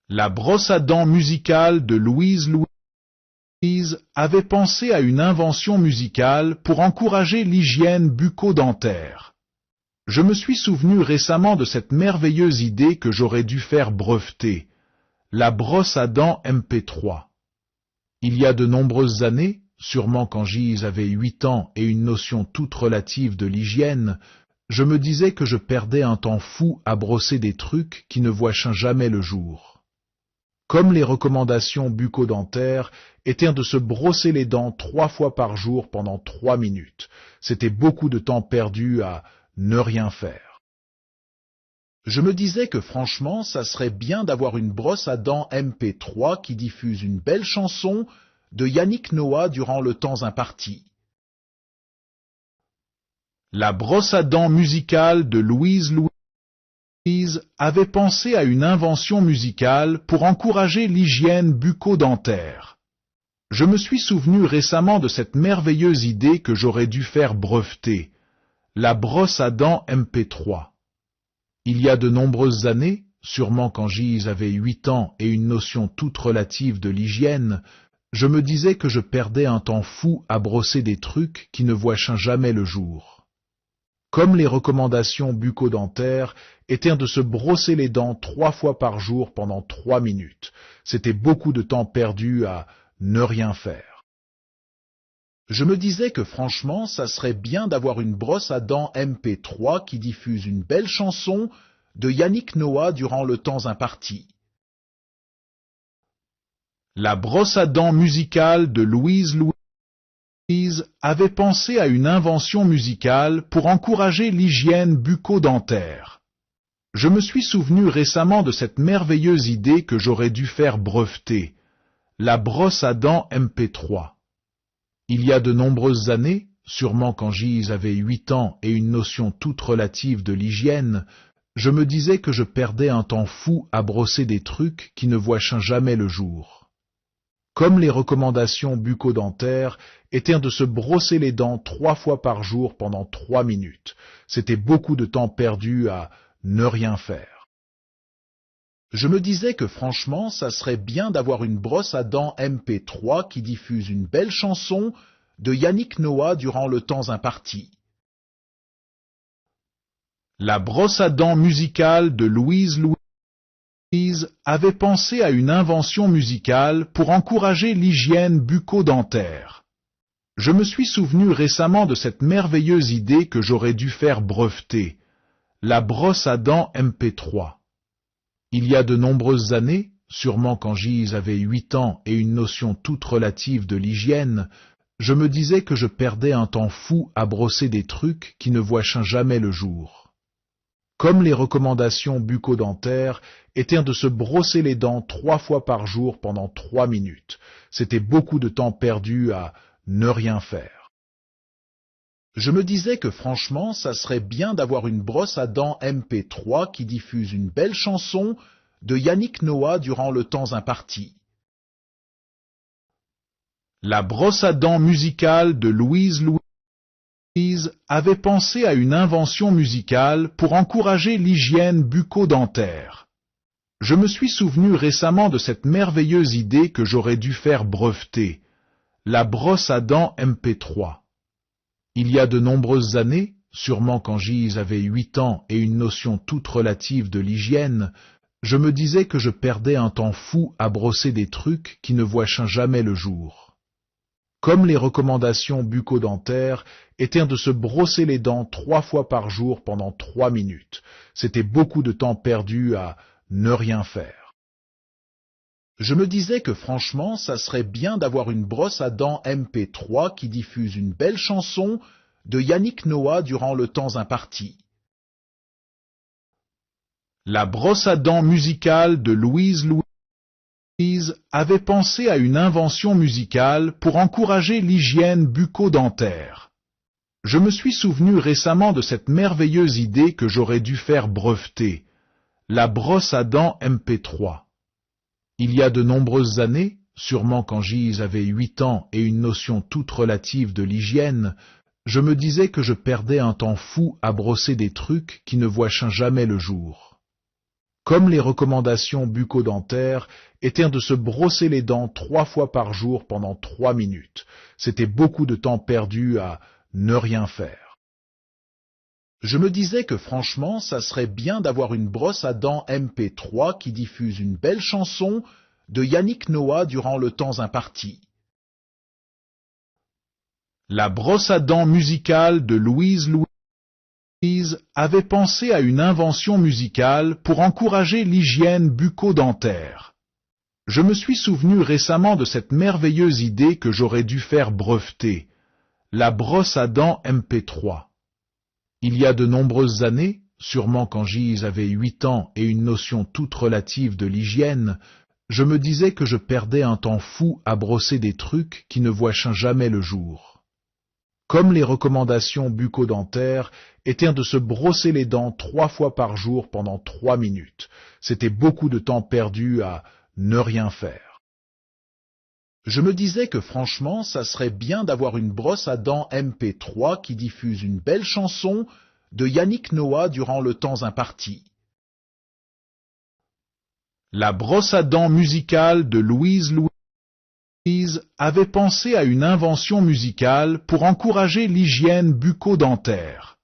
La brosse à dents musicale de Louise avait pensé à une invention musicale pour encourager l'hygiène bucco-dentaire. Je me suis souvenu récemment de cette merveilleuse idée que j'aurais dû faire breveter, la brosse à dents MP3. Il y a de nombreuses années, sûrement quand Gise avait 8 ans et une notion toute relative de l'hygiène, je me disais que je perdais un temps fou à brosser des trucs qui ne voient jamais le jour. Comme les recommandations bucco-dentaires étaient de se brosser les dents 3 fois par jour pendant 3 minutes, c'était beaucoup de temps perdu à ne rien faire. Je me disais que franchement, ça serait bien d'avoir une brosse à dents MP3 qui diffuse une belle chanson de Yannick Noah durant le temps imparti. La brosse à dents musicale de Louise avait pensé à une invention musicale pour encourager l'hygiène bucco-dentaire. Je me suis souvenu récemment de cette merveilleuse idée que j'aurais dû faire breveter, la brosse à dents MP3. Il y a de nombreuses années, sûrement quand Gise avait 8 ans et une notion toute relative de l'hygiène, je me disais que je perdais un temps fou à brosser des trucs qui ne voient jamais le jour. Comme les recommandations bucco-dentaires étaient de se brosser les dents 3 fois par jour pendant 3 minutes, c'était beaucoup de temps perdu à ne rien faire. Je me disais que franchement, ça serait bien d'avoir une brosse à dents MP3 qui diffuse une belle chanson de Yannick Noah durant le temps imparti. La brosse à dents musicale de Louise avait pensé à une invention musicale pour encourager l'hygiène bucco-dentaire. Je me suis souvenu récemment de cette merveilleuse idée que j'aurais dû faire breveter, la brosse à dents MP3. Il y a de nombreuses années, sûrement quand Gise avait 8 ans et une notion toute relative de l'hygiène, je me disais que je perdais un temps fou à brosser des trucs qui ne voient jamais le jour. Comme les recommandations bucco-dentaires étaient de se brosser les dents 3 fois par jour pendant 3 minutes, c'était beaucoup de temps perdu à ne rien faire. Je me disais que franchement, ça serait bien d'avoir une brosse à dents MP3 qui diffuse une belle chanson de Yannick Noah durant le temps imparti. La brosse à dents musicale de Louise avait pensé à une invention musicale pour encourager l'hygiène bucco-dentaire. Je me suis souvenu récemment de cette merveilleuse idée que j'aurais dû faire breveter, la brosse à dents MP3. Il y a de nombreuses années, sûrement quand Gise avait 8 ans et une notion toute relative de l'hygiène, je me disais que je perdais un temps fou à brosser des trucs qui ne voient jamais le jour. Comme les recommandations bucco-dentaires étaient de se brosser les dents 3 fois par jour pendant 3 minutes, c'était beaucoup de temps perdu à ne rien faire. Je me disais que franchement, ça serait bien d'avoir une brosse à dents MP3 qui diffuse une belle chanson de Yannick Noah durant le temps imparti. La brosse à dents musicale de Louise avait pensé à une invention musicale pour encourager l'hygiène bucco-dentaire. Je me suis souvenu récemment de cette merveilleuse idée que j'aurais dû faire breveter, la brosse à dents MP3. Il y a de nombreuses années, sûrement quand Gise avait 8 ans et une notion toute relative de l'hygiène, je me disais que je perdais un temps fou à brosser des trucs qui ne voient jamais le jour. Comme les recommandations bucco-dentaires étaient de se brosser les dents 3 fois par jour pendant 3 minutes, c'était beaucoup de temps perdu à ne rien faire. Je me disais que franchement, ça serait bien d'avoir une brosse à dents MP3 qui diffuse une belle chanson de Yannick Noah durant le temps imparti. La brosse à dents musicale de Louise avait pensé à une invention musicale pour encourager l'hygiène bucco-dentaire. Je me suis souvenu récemment de cette merveilleuse idée que j'aurais dû faire breveter, la brosse à dents MP3. Il y a de nombreuses années, sûrement quand Gise avait 8 ans et une notion toute relative de l'hygiène, je me disais que je perdais un temps fou à brosser des trucs qui ne voient jamais le jour. Comme les recommandations bucco-dentaires étaient de se brosser les dents 3 fois par jour pendant 3 minutes. C'était beaucoup de temps perdu à ne rien faire. Je me disais que franchement, ça serait bien d'avoir une brosse à dents MP3 qui diffuse une belle chanson de Yannick Noah durant le temps imparti. La brosse à dents musicale de Louise avait pensé à une invention musicale pour encourager l'hygiène bucco-dentaire. Je me suis souvenu récemment de cette merveilleuse idée que j'aurais dû faire breveter, la brosse à dents MP3. Il y a de nombreuses années, sûrement quand Gise avait 8 ans et une notion toute relative de l'hygiène, je me disais que je perdais un temps fou à brosser des trucs qui ne voient jamais le jour. Comme les recommandations bucco-dentaires étaient de se brosser les dents 3 fois par jour pendant 3 minutes. C'était beaucoup de temps perdu à ne rien faire. Je me disais que franchement, ça serait bien d'avoir une brosse à dents MP3 qui diffuse une belle chanson de Yannick Noah durant le temps imparti. La brosse à dents musicale de Louise avait pensé à une invention musicale pour encourager l'hygiène bucco-dentaire.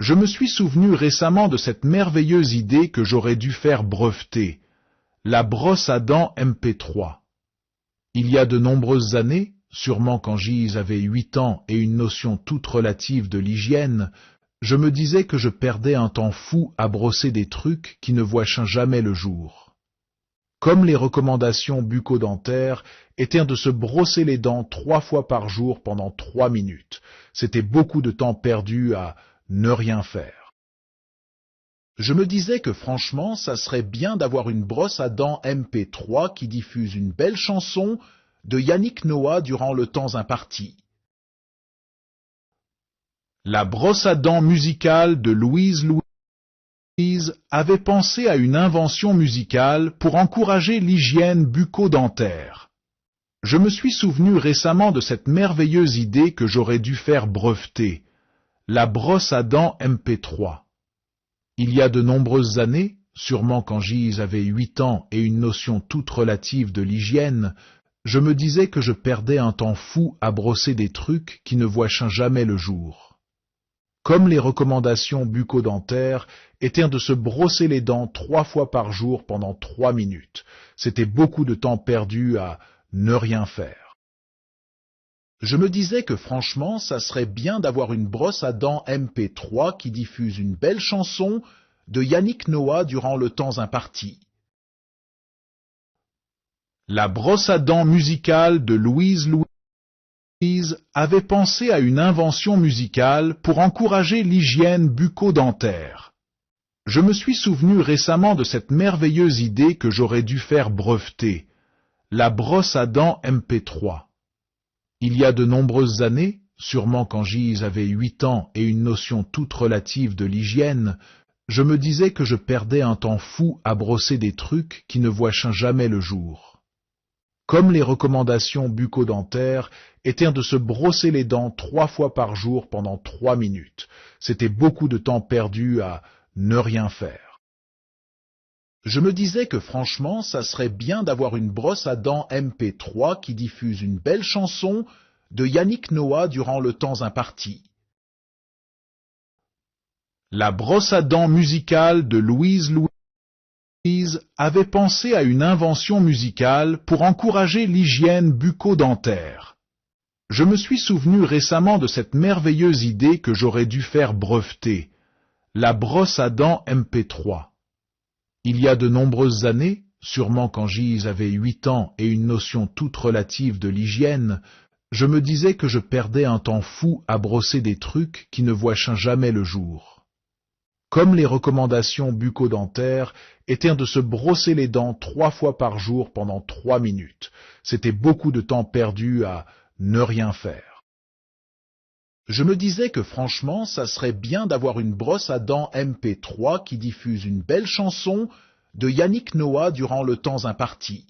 Je me suis souvenu récemment de cette merveilleuse idée que j'aurais dû faire breveter, la brosse à dents MP3. Il y a de nombreuses années, sûrement quand Gise avait 8 ans et une notion toute relative de l'hygiène, je me disais que je perdais un temps fou à brosser des trucs qui ne voient jamais le jour. Comme les recommandations bucco-dentaires étaient de se brosser les dents 3 fois par jour pendant 3 minutes. C'était beaucoup de temps perdu à ne rien faire. Je me disais que franchement, ça serait bien d'avoir une brosse à dents MP3 qui diffuse une belle chanson de Yannick Noah durant le temps imparti. La brosse à dents musicale de Louise avait pensé à une invention musicale pour encourager l'hygiène bucco-dentaire. Je me suis souvenu récemment de cette merveilleuse idée que j'aurais dû faire breveter, la brosse à dents MP3. Il y a de nombreuses années, sûrement quand Gise avait 8 ans et une notion toute relative de l'hygiène, je me disais que je perdais un temps fou à brosser des trucs qui ne voient jamais le jour. Comme les recommandations bucco-dentaires étaient de se brosser les dents 3 fois par jour pendant 3 minutes. C'était beaucoup de temps perdu à ne rien faire. Je me disais que franchement, ça serait bien d'avoir une brosse à dents MP3 qui diffuse une belle chanson de Yannick Noah durant le temps imparti. La brosse à dents musicale de Louise avait pensé à une invention musicale pour encourager l'hygiène bucco-dentaire. Je me suis souvenu récemment de cette merveilleuse idée que j'aurais dû faire breveter, la brosse à dents MP3. Il y a de nombreuses années, sûrement quand Gise avait 8 ans et une notion toute relative de l'hygiène, je me disais que je perdais un temps fou à brosser des trucs qui ne voient jamais le jour. Comme les recommandations bucco-dentaires étaient de se brosser les dents 3 fois par jour pendant 3 minutes. C'était beaucoup de temps perdu à ne rien faire. Je me disais que franchement, ça serait bien d'avoir une brosse à dents MP3 qui diffuse une belle chanson de Yannick Noah durant le temps imparti. La brosse à dents musicale de Louise avait pensé à une invention musicale pour encourager l'hygiène bucco-dentaire. Je me suis souvenu récemment de cette merveilleuse idée que j'aurais dû faire breveter, la brosse à dents MP3. Il y a de nombreuses années, sûrement quand Gise avait 8 ans et une notion toute relative de l'hygiène, je me disais que je perdais un temps fou à brosser des trucs qui ne voient jamais le jour. Comme les recommandations bucco-dentaires étaient de se brosser les dents 3 fois par jour pendant 3 minutes. C'était beaucoup de temps perdu à ne rien faire. Je me disais que franchement, ça serait bien d'avoir une brosse à dents MP3 qui diffuse une belle chanson de Yannick Noah durant le temps imparti.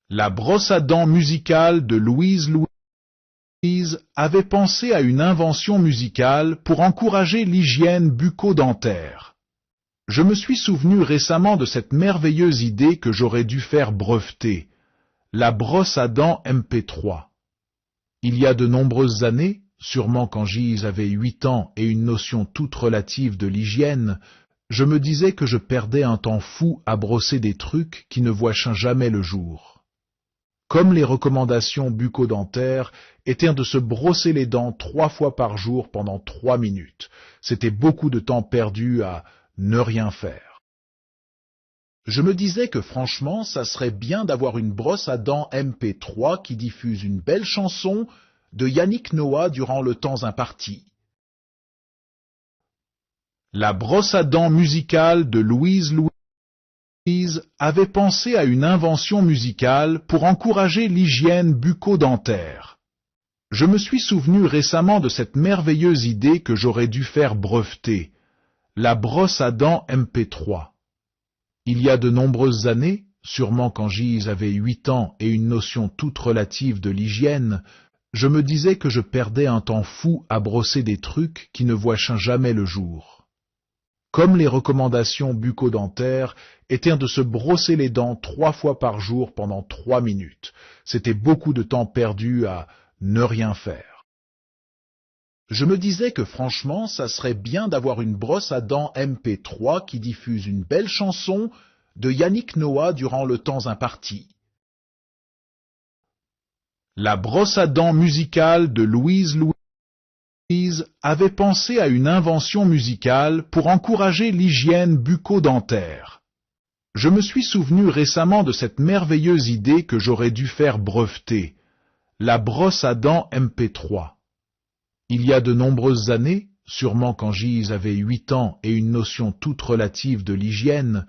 La brosse à dents musicale de Louise avait pensé à une invention musicale pour encourager l'hygiène bucco-dentaire. Je me suis souvenu récemment de cette merveilleuse idée que j'aurais dû faire breveter, la brosse à dents MP3. Il y a de nombreuses années, sûrement quand Gise avait 8 ans et une notion toute relative de l'hygiène, je me disais que je perdais un temps fou à brosser des trucs qui ne voient jamais le jour. Comme les recommandations bucco-dentaires étaient de se brosser les dents 3 fois par jour pendant 3 minutes, c'était beaucoup de temps perdu à ne rien faire. Je me disais que franchement, ça serait bien d'avoir une brosse à dents MP3 qui diffuse une belle chanson de Yannick Noah durant le temps imparti. La brosse à dents musicale de Louise avait pensé à une invention musicale pour encourager l'hygiène bucco-dentaire. Je me suis souvenu récemment de cette merveilleuse idée que j'aurais dû faire breveter, la brosse à dents MP3. Il y a de nombreuses années, sûrement quand Gise avait 8 ans et une notion toute relative de l'hygiène, je me disais que je perdais un temps fou à brosser des trucs qui ne voient jamais le jour. Comme les recommandations bucco-dentaires étaient de se brosser les dents 3 fois par jour pendant 3 minutes, c'était beaucoup de temps perdu à ne rien faire. Je me disais que franchement, ça serait bien d'avoir une brosse à dents MP3 qui diffuse une belle chanson de Yannick Noah durant le temps imparti. La brosse à dents musicale de Louise avait pensé à une invention musicale pour encourager l'hygiène bucco-dentaire. Je me suis souvenu récemment de cette merveilleuse idée que j'aurais dû faire breveter, la brosse à dents MP3. Il y a de nombreuses années, sûrement quand Gise avait 8 ans et une notion toute relative de l'hygiène,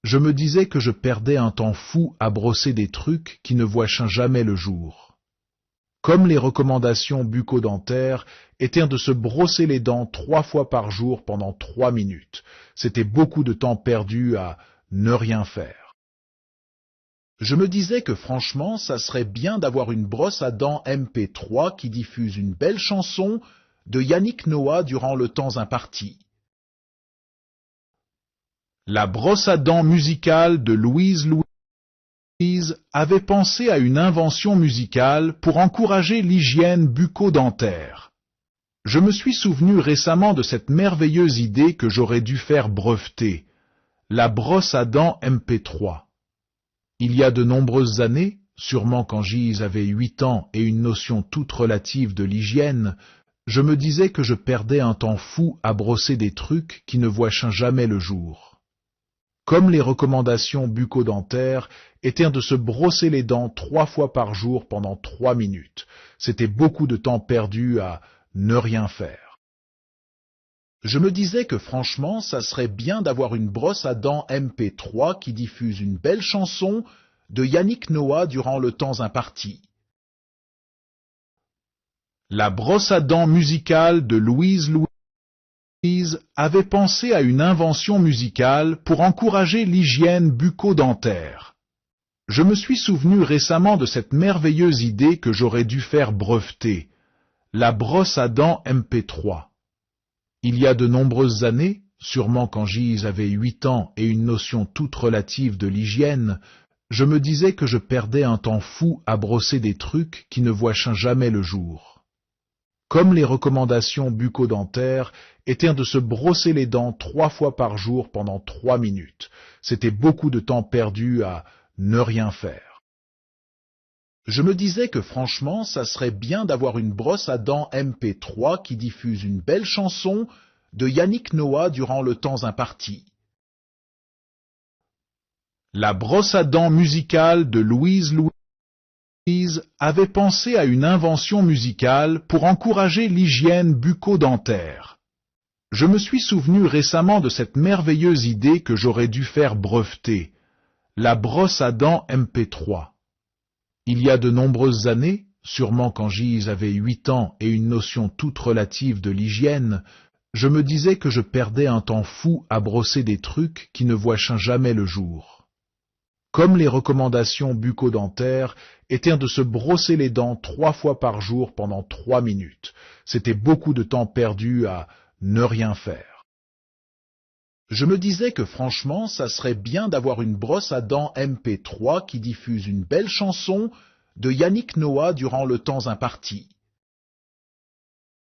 je me disais que je perdais un temps fou à brosser des trucs qui ne voient jamais le jour. Comme les recommandations bucco-dentaires étaient de se brosser les dents 3 fois par jour pendant 3 minutes, c'était beaucoup de temps perdu à ne rien faire. Je me disais que franchement, ça serait bien d'avoir une brosse à dents MP3 qui diffuse une belle chanson de Yannick Noah durant le temps imparti. La brosse à dents musicale de Louise avait pensé à une invention musicale pour encourager l'hygiène bucco-dentaire. Je me suis souvenu récemment de cette merveilleuse idée que j'aurais dû faire breveter, la brosse à dents MP3. Il y a de nombreuses années, sûrement quand Gise avait 8 ans et une notion toute relative de l'hygiène, je me disais que je perdais un temps fou à brosser des trucs qui ne voient jamais le jour. Comme les recommandations bucco-dentaires étaient de se brosser les dents 3 fois par jour pendant 3 minutes, c'était beaucoup de temps perdu à ne rien faire. Je me disais que franchement, ça serait bien d'avoir une brosse à dents MP3 qui diffuse une belle chanson de Yannick Noah durant le temps imparti. La brosse à dents musicale de Louise avait pensé à une invention musicale pour encourager l'hygiène bucco-dentaire. Je me suis souvenu récemment de cette merveilleuse idée que j'aurais dû faire breveter, la brosse à dents MP3. Il y a de nombreuses années, sûrement quand Gise avait 8 ans et une notion toute relative de l'hygiène, je me disais que je perdais un temps fou à brosser des trucs qui ne voient jamais le jour. Comme les recommandations bucco-dentaires étaient de se brosser les dents 3 fois par jour pendant 3 minutes, c'était beaucoup de temps perdu à ne rien faire. Je me disais que franchement, ça serait bien d'avoir une brosse à dents MP3 qui diffuse une belle chanson de Yannick Noah durant le temps imparti. La brosse à dents musicale de Louise avait pensé à une invention musicale pour encourager l'hygiène bucco-dentaire. Je me suis souvenu récemment de cette merveilleuse idée que j'aurais dû faire breveter, la brosse à dents MP3. Il y a de nombreuses années, sûrement quand Gise avait 8 ans et une notion toute relative de l'hygiène, je me disais que je perdais un temps fou à brosser des trucs qui ne voient jamais le jour. Comme les recommandations bucco-dentaires étaient de se brosser les dents 3 fois par jour pendant 3 minutes, c'était beaucoup de temps perdu à ne rien faire. Je me disais que franchement, ça serait bien d'avoir une brosse à dents MP3 qui diffuse une belle chanson de Yannick Noah durant le temps imparti.